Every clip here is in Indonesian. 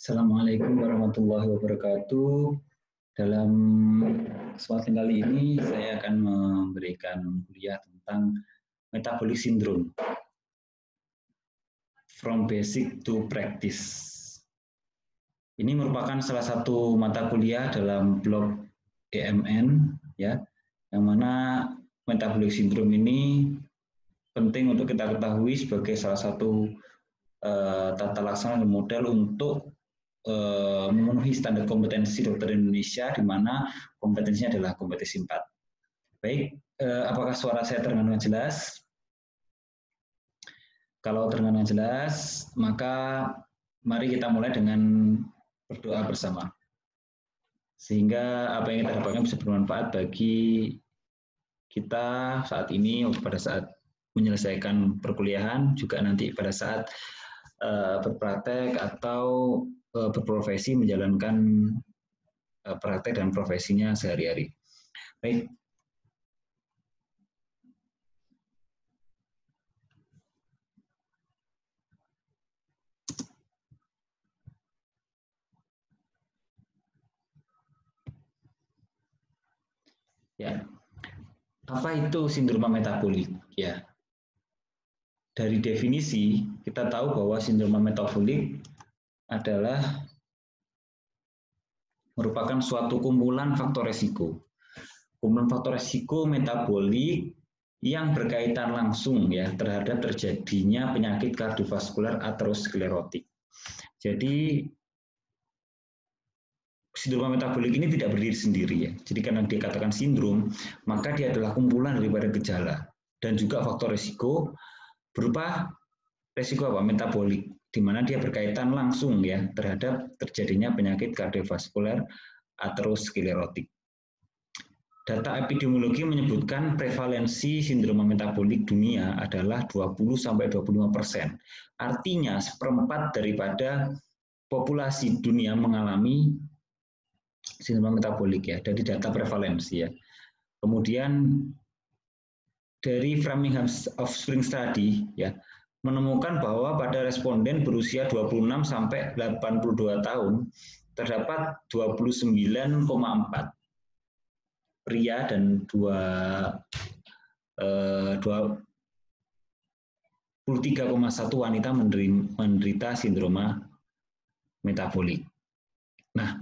Assalamualaikum warahmatullahi wabarakatuh. Dalam kesempatan kali ini saya akan memberikan kuliah tentang metabolic syndrome from basic to practice. Ini merupakan salah satu mata kuliah dalam blok EMN ya, yang mana metabolic syndrome ini penting untuk kita ketahui sebagai salah satu tata laksana dan model untuk memenuhi standar kompetensi dokter Indonesia, di mana kompetensinya adalah kompetensi 4. Baik, apakah suara saya terdengar dengan jelas? Kalau terdengar dengan jelas, maka mari kita mulai dengan berdoa bersama. Sehingga apa yang kita dapatkan bisa bermanfaat bagi kita saat ini, pada saat menyelesaikan perkuliahan, juga nanti pada saat berpraktek atau berprofesi menjalankan praktek dan profesinya sehari-hari. Baik. Ya. Apa itu sindroma metabolik? Ya. Dari definisi kita tahu bahwa sindroma metabolik adalah merupakan suatu kumpulan faktor resiko. Kumpulan faktor resiko metabolik yang berkaitan langsung ya terhadap terjadinya penyakit kardiovaskular aterosklerotik. Jadi sindroma metabolik ini tidak berdiri sendiri ya. Jadi karena dikatakan sindrom, maka dia adalah kumpulan daripada gejala dan juga faktor resiko berupa resiko apa? Metabolik, di mana dia berkaitan langsung ya terhadap terjadinya penyakit kardiovaskular aterosklerotik. Data epidemiologi menyebutkan prevalensi sindroma metabolik dunia adalah 20-25%. Artinya seperempat daripada populasi dunia mengalami sindroma metabolik ya, dari data prevalensi ya. Kemudian dari Framingham Offspring Study ya, menemukan bahwa pada responden berusia 26 sampai 82 tahun terdapat 29,4 pria dan 23,1 wanita menderita sindroma metabolik. Nah,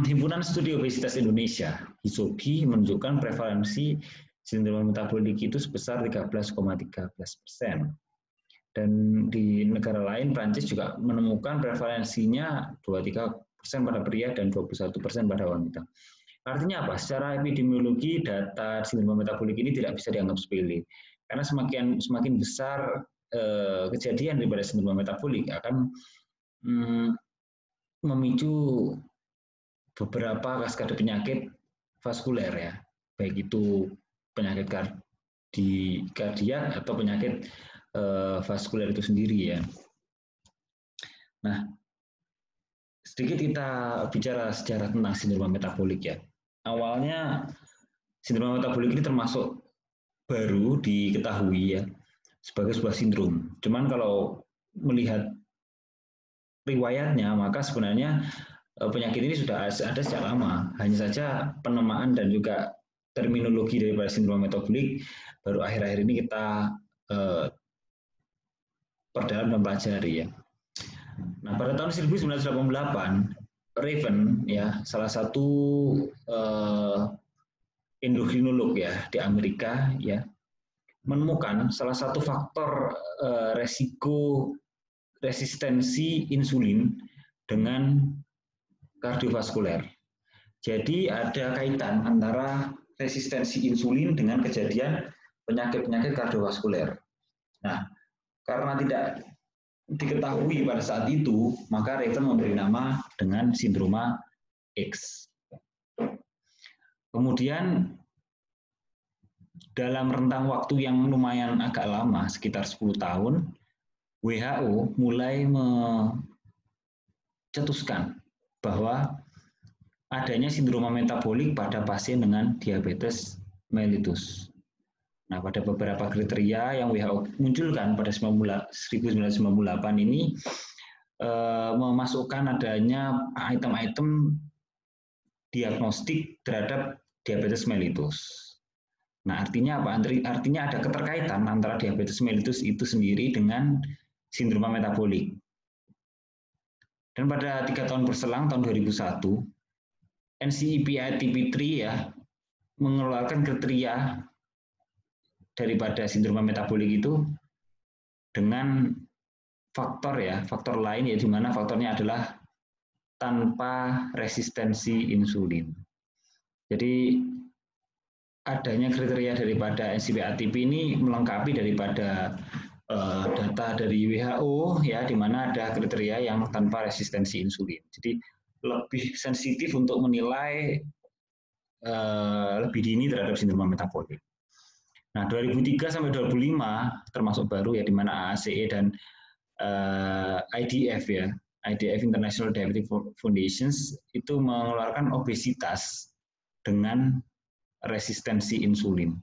Himpunan Studi Obesitas Indonesia (HISOBI) menunjukkan prevalensi sindroma metabolik itu sebesar 13,13%. Dan di negara lain, Prancis juga menemukan prevalensinya 23% pada pria dan 21% pada wanita. Artinya apa? Secara epidemiologi, data sindroma metabolik ini tidak bisa dianggap sepele. Karena semakin besar kejadian daripada sindroma metabolik akan memicu beberapa kaskade penyakit vaskuler ya, baik itu penyakit kardiak atau penyakit vaskuler itu sendiri ya. Nah, sedikit kita bicara sejarah tentang sindroma metabolik ya. Awalnya sindroma metabolik ini termasuk baru diketahui ya sebagai sebuah sindrom. Cuman kalau melihat riwayatnya, maka sebenarnya penyakit ini sudah ada sejak lama. Hanya saja penamaan dan juga terminologi daripada sindroma metabolik baru akhir-akhir ini kita perdalam dan pelajari ya. Nah, pada tahun 1988, Raven ya, salah satu endokrinolog ya di Amerika ya, menemukan salah satu faktor resiko resistensi insulin dengan kardiovaskuler. Jadi ada kaitan antara resistensi insulin dengan kejadian penyakit-penyakit kardiovaskuler. Nah, karena tidak diketahui pada saat itu, maka Raven memberi nama dengan sindroma X. Kemudian dalam rentang waktu yang lumayan agak lama, sekitar 10 tahun, WHO mulai mencetuskan bahwa adanya sindroma metabolik pada pasien dengan diabetes mellitus. Nah, pada beberapa kriteria yang WHO munculkan pada 1998 ini, memasukkan adanya item-item diagnostik terhadap diabetes mellitus. Nah, artinya apa? Artinya ada keterkaitan antara diabetes mellitus itu sendiri dengan sindroma metabolik. Dan pada 3 tahun berselang, tahun 2001, NCEP-ATP3 ya mengeluarkan kriteria daripada sindroma metabolik itu dengan faktor lain, yaitu mana faktornya adalah tanpa resistensi insulin. Jadi adanya kriteria daripada NCEP-ATP ini melengkapi daripada data dari WHO ya, di mana ada kriteria yang tanpa resistensi insulin. Jadi lebih sensitif untuk menilai lebih dini terhadap sindroma metabolik. Nah, 2003 sampai 2005 termasuk baru ya, di mana AACE dan IDF ya, IDF International Diabetes Foundations itu mengeluarkan obesitas dengan resistensi insulin.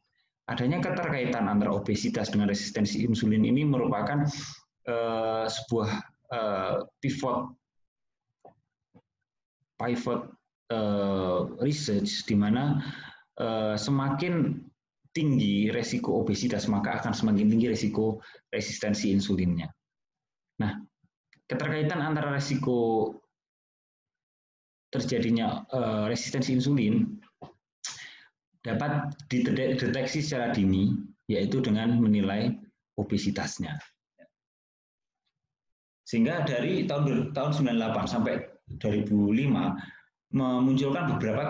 Adanya keterkaitan antara obesitas dengan resistensi insulin ini merupakan sebuah pivot research di mana semakin tinggi resiko obesitas maka akan semakin tinggi resiko resistensi insulinnya. Nah, keterkaitan antara resiko terjadinya resistensi insulin dapat dideteksi secara dini, yaitu dengan menilai obesitasnya. Sehingga dari tahun 98 sampai 2005 memunculkan beberapa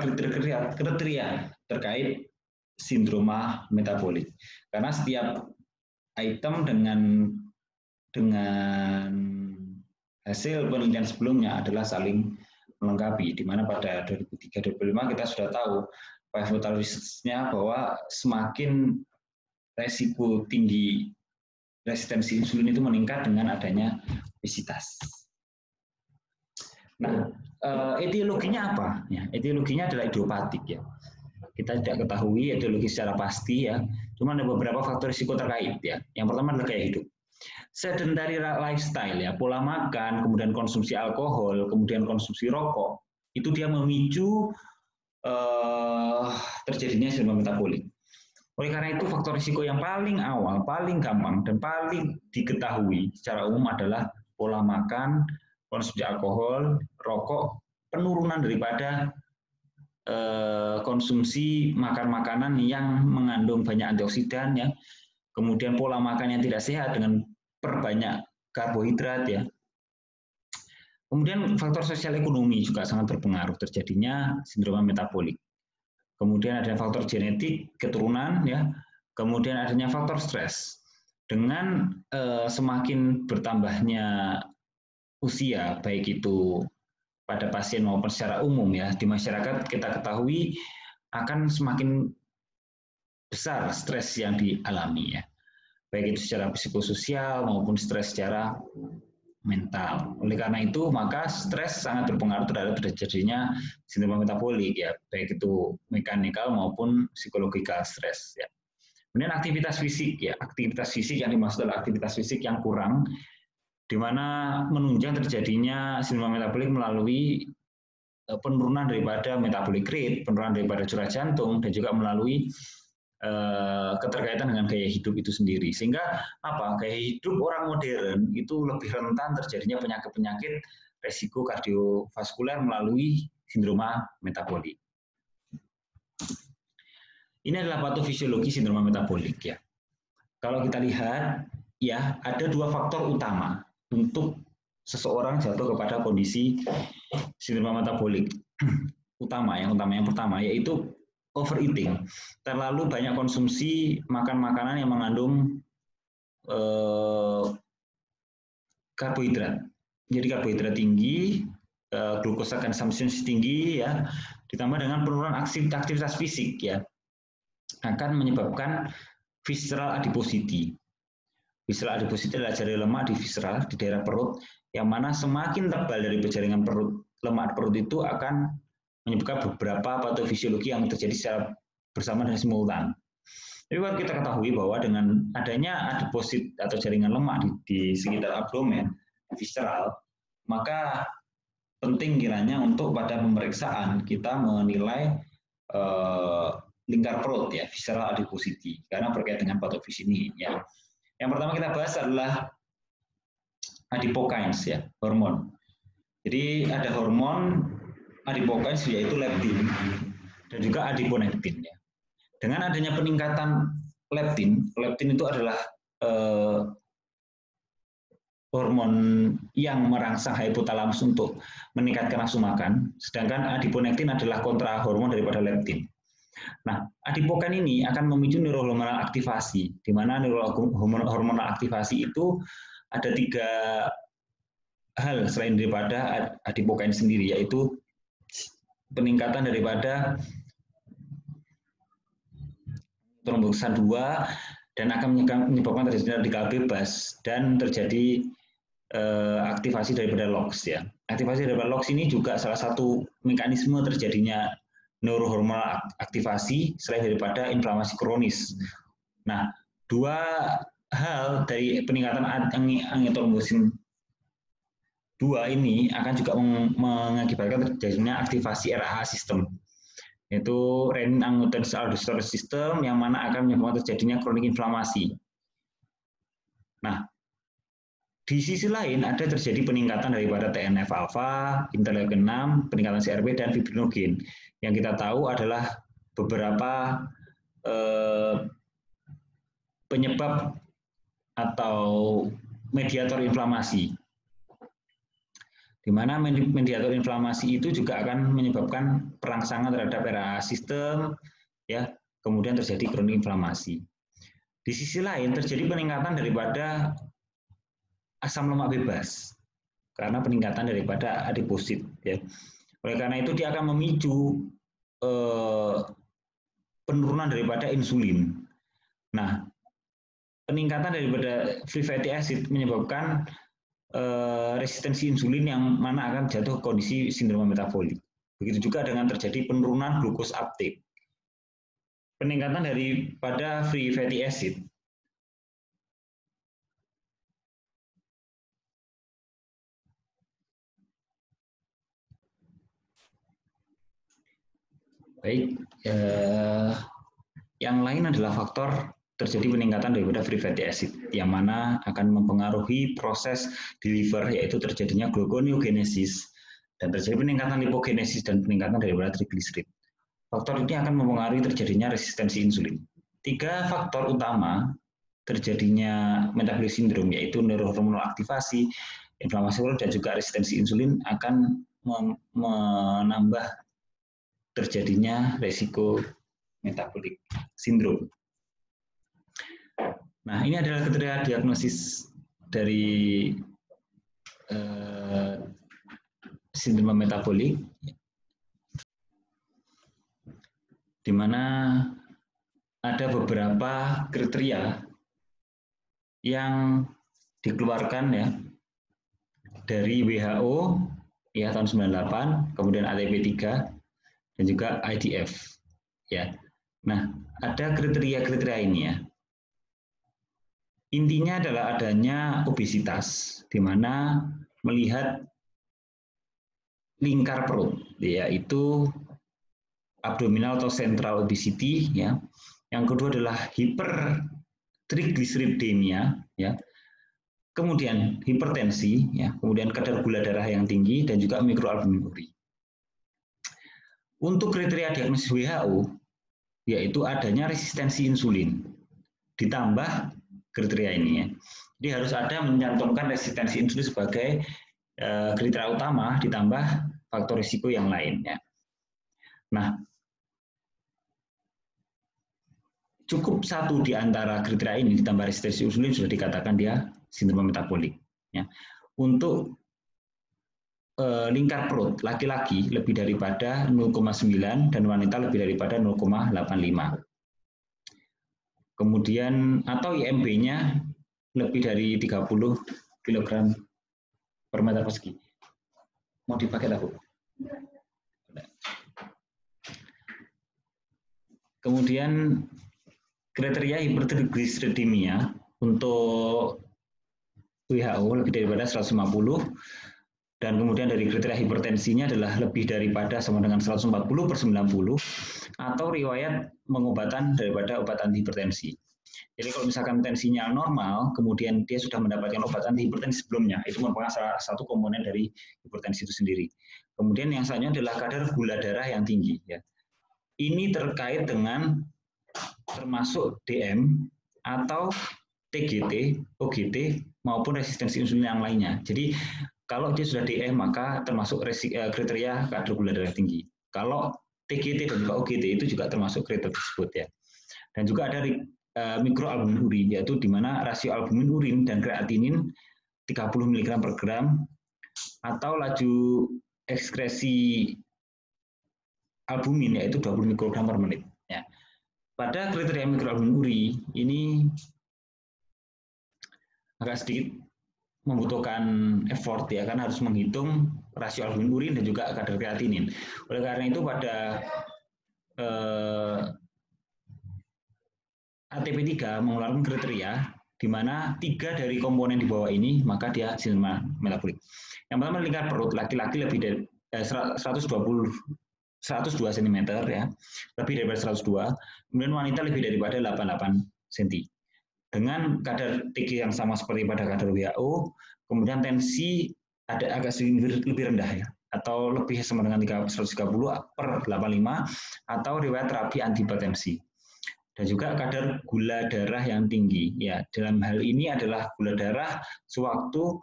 kriteria terkait sindroma metabolik. Karena setiap item dengan hasil penelitian sebelumnya adalah saling melengkapi, di mana pada 2003-2005 kita sudah tahu pivotal research-nya bahwa semakin resiko tinggi resistensi insulin itu meningkat dengan adanya obesitas. Nah, etiologinya apa? Ya, etiologinya adalah idiopatik ya. Kita tidak ketahui etiologi secara pasti ya. Cuma ada beberapa faktor risiko terkait ya. Yang pertama adalah gaya hidup. Sedentary lifestyle ya, pola makan, kemudian konsumsi alkohol, kemudian konsumsi rokok, itu dia memicu terjadinya sindroma metabolik. Oleh karena itu faktor risiko yang paling awal, paling gampang dan paling diketahui secara umum adalah pola makan, konsumsi alkohol, rokok, penurunan daripada konsumsi makanan yang mengandung banyak antioksidan ya, kemudian pola makan yang tidak sehat dengan perbanyak karbohidrat ya. Kemudian faktor sosial ekonomi juga sangat berpengaruh terjadinya sindroma metabolik. Kemudian ada faktor genetik, keturunan ya. Kemudian adanya faktor stres. Dengan semakin bertambahnya usia, baik itu pada pasien maupun secara umum ya, di masyarakat kita ketahui akan semakin besar stres yang dialami ya, baik itu secara psikososial maupun stres secara mental. Oleh karena itu maka stres sangat berpengaruh terhadap terjadinya sindroma metabolik ya, baik itu mekanikal maupun psikologikal stres ya. Kemudian aktivitas fisik ya, aktivitas fisik yang dimaksud adalah aktivitas fisik yang kurang, di mana menunjang terjadinya sindroma metabolik melalui penurunan daripada metabolic rate, penurunan daripada curah jantung, dan juga melalui keterkaitan dengan gaya hidup itu sendiri. Sehingga apa? Gaya hidup orang modern itu lebih rentan terjadinya penyakit-penyakit resiko kardiovaskuler melalui sindroma metabolik. Ini adalah patofisiologi sindroma metabolik ya. Kalau kita lihat ya, ada dua faktor utama untuk seseorang jatuh kepada kondisi sindroma metabolik. Yang pertama yaitu overeating, terlalu banyak konsumsi makanan yang mengandung karbohidrat. Jadi karbohidrat tinggi, glukosa consumption tinggi ya, ditambah dengan penurunan aktivitas fisik ya, akan menyebabkan visceral adiposity. Visceral adiposity adalah jaringan lemak di visceral, di daerah perut, yang mana semakin tebal dari jaringan perut, lemak perut itu akan menyebabkan beberapa patofisiologi yang terjadi secara bersama dan simultan. Jadi kita ketahui bahwa dengan adanya deposit atau jaringan lemak di sekitar abdomen, visceral, maka penting kiranya untuk pada pemeriksaan kita menilai lingkar perut ya, visceral adiposity, karena berkaitan dengan patofis ini ya. Yang pertama kita bahas adalah adipokines ya, hormon. Jadi ada hormon adipokines yaitu leptin dan juga adiponektin ya. Dengan adanya peningkatan leptin itu adalah hormon yang merangsang hipotalamus untuk meningkatkan nafsu makan, sedangkan adiponektin adalah kontra hormon daripada leptin. Nah, adipokine ini akan memicu neurohormonal aktivasi, di mana neurohormonal aktivasi itu ada 3 hal selain daripada adipokine sendiri, yaitu peningkatan daripada trombosan 2 dan akan menyebabkan terjadi radikal bebas dan terjadi aktivasi daripada LOX ya. Aktivasi daripada LOX ini juga salah satu mekanisme terjadinya neurohormonal aktivasi selain daripada inflamasi kronis. Nah, 2 hal dari peningkatan angiotrombosin 2 ini akan juga mengakibatkan terjadinya aktivasi RAA sistem, yaitu renin-angiotensin-aldosterone system, yang mana akan menyebabkan terjadinya kronik inflamasi. Nah, di sisi lain ada terjadi peningkatan daripada TNF-alfa, interleukin 6, peningkatan CRP dan fibrinogen. Yang kita tahu adalah beberapa penyebab atau mediator inflamasi. Di mana mediator inflamasi itu juga akan menyebabkan perangsangan terhadap RAA sistem ya, kemudian terjadi kronik inflamasi. Di sisi lain terjadi peningkatan daripada asam lemak bebas karena peningkatan daripada adiposit ya. Oleh karena itu dia akan memicu penurunan daripada insulin. Nah, peningkatan daripada free fatty acid menyebabkan resistensi insulin yang mana akan jatuh ke kondisi sindrom metabolik. Begitu juga dengan terjadi penurunan glukos uptake. Peningkatan daripada free fatty acid baik, yang lain adalah faktor terjadi peningkatan daripada free fatty acid, yang mana akan mempengaruhi proses di liver, yaitu terjadinya gluconeogenesis, dan terjadi peningkatan lipogenesis dan peningkatan daripada trigliserid. Faktor ini akan mempengaruhi terjadinya resistensi insulin. 3 faktor utama terjadinya metabolic syndrome, yaitu neurohormonal aktivasi, inflamasi dan juga resistensi insulin, akan menambah terjadinya resiko metabolic syndrome. Nah, ini adalah kriteria diagnosis dari sindrom metabolik, di mana ada beberapa kriteria yang dikeluarkan ya dari WHO ya tahun 98, kemudian ATP3 dan juga IDF ya. Nah, ada kriteria-kriteria ini ya. Intinya adalah adanya obesitas, di mana melihat lingkar perut, yaitu abdominal atau central obesity ya. Yang kedua adalah hipertriglyceridemia ya. Kemudian hipertensi ya, kemudian kadar gula darah yang tinggi dan juga mikroalbuminuria. Untuk kriteria diagnosis WHO yaitu adanya resistensi insulin ditambah kriteria ini ya. Jadi harus ada mencantumkan resistensi insulin sebagai kriteria utama ditambah faktor risiko yang lainnya. Nah, cukup satu di antara kriteria ini ditambah resistensi insulin sudah dikatakan dia sindrom metabolik. Ya. Untuk lingkar perut laki-laki lebih daripada 0,9 dan wanita lebih daripada 0,85. Kemudian atau IMB-nya lebih dari 30 kg per meter persegi. Mau dipakai tak, Bu? Kemudian kriteria hipertriglyceridemia untuk WHO lebih daripada 150 Dan kemudian dari kriteria hipertensinya adalah lebih daripada sama dengan 140/90 atau riwayat pengobatan daripada obat anti hipertensi. Jadi kalau misalkan tensinya normal, kemudian dia sudah mendapatkan obat anti hipertensi sebelumnya, itu merupakan salah satu komponen dari hipertensi itu sendiri. Kemudian yang selanjutnya adalah kadar gula darah yang tinggi. Ya. Ini terkait dengan termasuk DM atau TGT, OGT maupun resistensi insulin yang lainnya. Jadi kalau dia sudah DM maka termasuk kriteria kadar gula darah tinggi. Kalau TGT dan juga OGT itu juga termasuk kriteria tersebut ya. Dan juga ada mikroalbumin urin, yaitu di mana rasio albumin urin dan kreatinin 30 mg per gram atau laju ekskresi albumin yaitu 20 mikrogram per menit. Ya. Pada kriteria mikroalbumin urin ini agak sedikit membutuhkan effort ya, karena harus menghitung rasio albumin urin dan juga kadar kreatinin. Oleh karena itu pada ATP3 mengeluarkan kriteria di mana 3 dari komponen di bawah ini maka dia sindrom metabolik. Yang pertama lingkar perut, laki-laki lebih dari 102 cm ya, lebih daripada 102. Kemudian wanita lebih daripada 88 cm. Dengan kadar TG yang sama seperti pada kadar WHO, kemudian tensi ada agak sedikit lebih rendah ya, atau lebih sama dengan 130/85 atau riwayat terapi antihipertensi. Dan juga kadar gula darah yang tinggi. Ya, dalam hal ini adalah gula darah sewaktu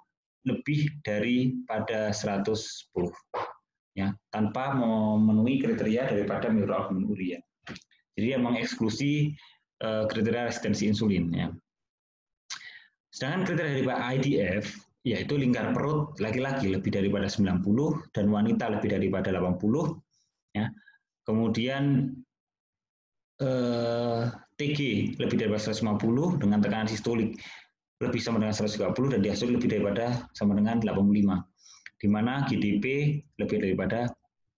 lebih daripada 110. Ya, tanpa memenuhi kriteria daripada mikroalbumin urea. Jadi yang mengeksklusi kriteria resistensi insulin ya. Sedangkan kriteria daripada IDF yaitu lingkar perut laki-laki lebih daripada 90 dan wanita lebih daripada 80 ya. Kemudian TG lebih daripada 150 dengan tekanan sistolik lebih sama dengan 130 dan diastolik lebih daripada sama dengan 85. Di mana GDP lebih daripada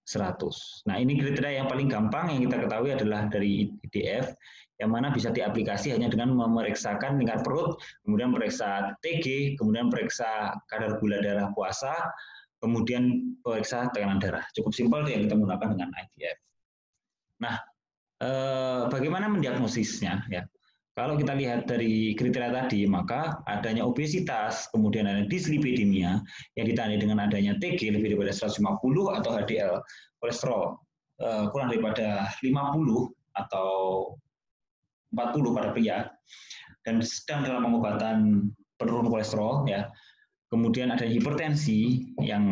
100. Nah, ini kriteria yang paling gampang yang kita ketahui adalah dari IDF, yang mana bisa diaplikasi hanya dengan memeriksakan lingkar perut, kemudian periksa TG, kemudian periksa kadar gula darah puasa, kemudian periksa tekanan darah. Cukup simpel yang kita gunakan dengan IDF. Nah, bagaimana mendiagnosisnya? Ya, kalau kita lihat dari kriteria tadi, maka adanya obesitas, kemudian ada dislipidemia yang ditandai dengan adanya TG lebih daripada 150 atau HDL kolesterol kurang daripada 50 atau 40 pada pria dan sedang dalam pengobatan penurun kolesterol ya. Kemudian ada hipertensi yang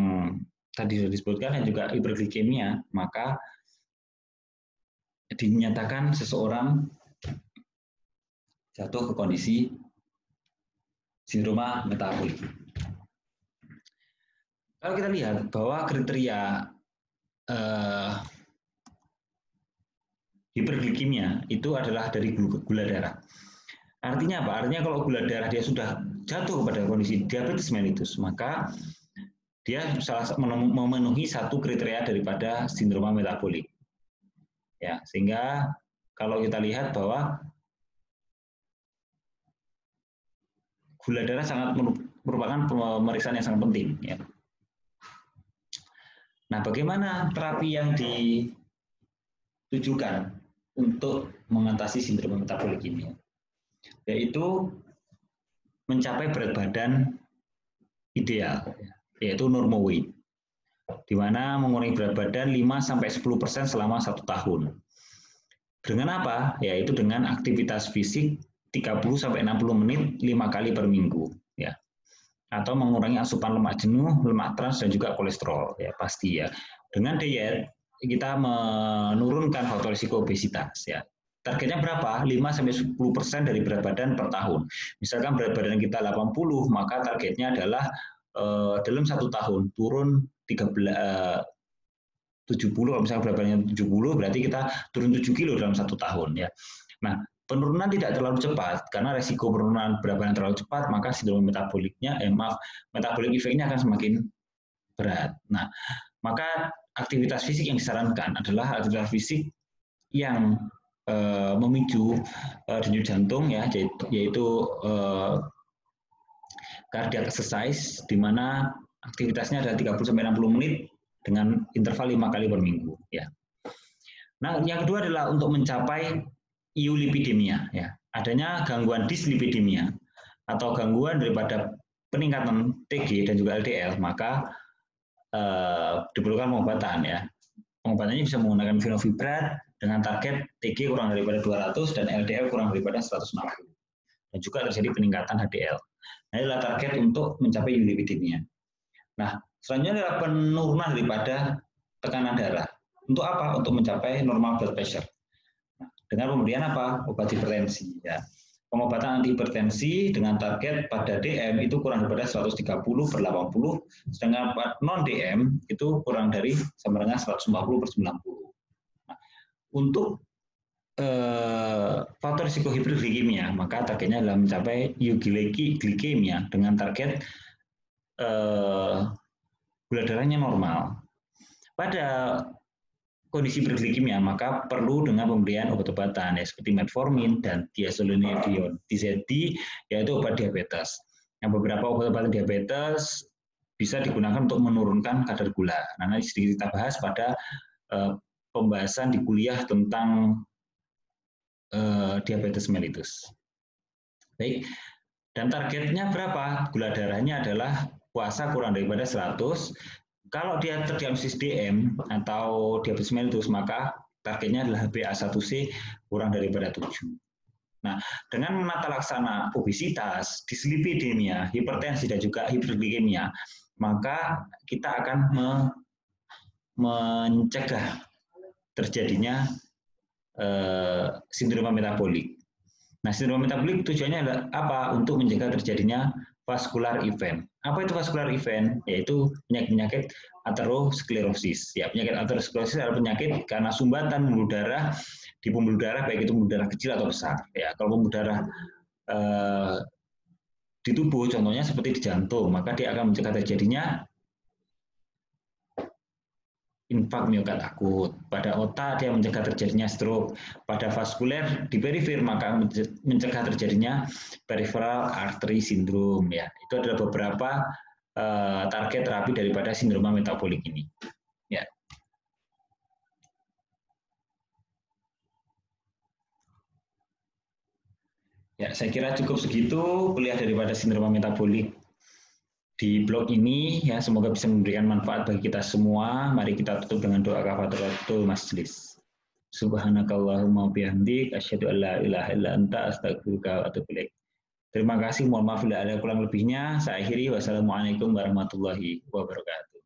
tadi sudah disebutkan dan juga hiperglikemia, maka dinyatakan seseorang jatuh ke kondisi sindroma metabolik. Kalau kita lihat bahwa kriteria hiperglikemia itu adalah dari gula darah. Artinya apa? Artinya kalau gula darah dia sudah jatuh pada kondisi diabetes mellitus, maka dia memenuhi satu kriteria daripada sindroma metabolik. Ya, sehingga kalau kita lihat bahwa gula darah sangat merupakan pemeriksaan yang sangat penting. Ya. Nah, bagaimana terapi yang ditujukan untuk mengatasi sindrom metabolik ini? Yaitu mencapai berat badan ideal, yaitu normal weight, di mana mengurangi berat badan 5-10% selama 1 tahun. Dengan apa? Yaitu dengan aktivitas fisik 30-60 menit 5 kali per minggu. Ya. Atau mengurangi asupan lemak jenuh, lemak trans, dan juga kolesterol. Ya, pasti ya. Dengan diet, kita menurunkan faktor risiko obesitas. Ya. Targetnya berapa? 5-10% dari berat badan per tahun. Misalkan berat badan kita 80, maka targetnya adalah dalam 1 tahun turun 70, kalau misalnya berat badannya 70, berarti kita turun 7 kilo dalam 1 tahun. Ya. Nah, penurunan tidak terlalu cepat, karena resiko penurunan berat badan terlalu cepat, maka sindrom metaboliknya, metabolik efeknya akan semakin berat. Nah, maka aktivitas fisik yang disarankan adalah aktivitas fisik yang memicu denyut jantung, ya, yaitu cardiac exercise, di mana Aktivitasnya adalah 30-60 menit dengan interval 5 kali per minggu. Ya. Nah, yang kedua adalah untuk mencapai eulipidemia. Ya. Adanya gangguan dislipidemia atau gangguan daripada peningkatan TG dan juga LDL, maka diperlukan pengobatan. Ya. Pengobatannya bisa menggunakan fenovibrat dengan target TG kurang daripada 200 dan LDL kurang daripada 160. Dan juga terjadi peningkatan HDL. Nah, inilah target untuk mencapai eulipidemia. Nah, selanjutnya adalah penurunan daripada tekanan darah. Untuk apa? Untuk mencapai normal blood pressure. Nah, dengan pemberian apa? Obat hipertensi. Ya. Pengobatan antihipertensi dengan target pada DM itu kurang daripada 130/80, sedangkan non-DM itu kurang dari sama dengan 140/90. Nah, untuk faktor risiko hiperglikemia, maka targetnya adalah mencapai euglikemia dengan target gula darahnya normal. Pada kondisi hiperglikemia, maka perlu dengan pemberian obat-obatan ya, seperti metformin dan diazolonidion, DZD, yaitu obat diabetes. Yang beberapa obat-obatan diabetes bisa digunakan untuk menurunkan kadar gula. Nah, nanti sedikit kita bahas pada pembahasan di kuliah tentang diabetes mellitus. Baik, dan targetnya berapa? Gula darahnya adalah puasa kurang daripada 100. Kalau dia terdiagnosis DM atau diabetes mellitus, maka targetnya adalah HbA1c kurang daripada 7. Nah, dengan menata laksana obesitas, dislipidemia, hipertensi, dan juga hiperglikemia, maka kita akan mencegah terjadinya sindroma metabolik. Nah, sindroma metabolik tujuannya adalah apa? Untuk mencegah terjadinya vascular event. Apa itu vascular event? Yaitu penyakit-penyakit aterosklerosis. Ya, penyakit aterosklerosis adalah penyakit karena sumbatan pembuluh darah di pembuluh darah, baik itu pembuluh darah kecil atau besar. Ya, kalau pembuluh darah di tubuh, contohnya seperti di jantung, maka dia akan mencegah terjadinya infak miokard akut. Pada otak dia mencegah terjadinya stroke. Pada vaskuler di perifer maka mencegah terjadinya peripheral artery syndrome. Ya, itu adalah beberapa target terapi daripada sindroma metabolik ini. Ya. Ya, saya kira cukup segitu kuliah daripada sindroma metabolik di blog ini. Ya, semoga bisa memberikan manfaat bagi kita semua. Mari kita tutup dengan doa kafaratul majelis. Subhanakallahumma bihamdik asyhadu an la ilaha illa anta astaghfiruka wa atubu ilaik. Terima kasih, mohon maaf bila ada kurang lebihnya. Saya akhiri, wassalamualaikum warahmatullahi wabarakatuh.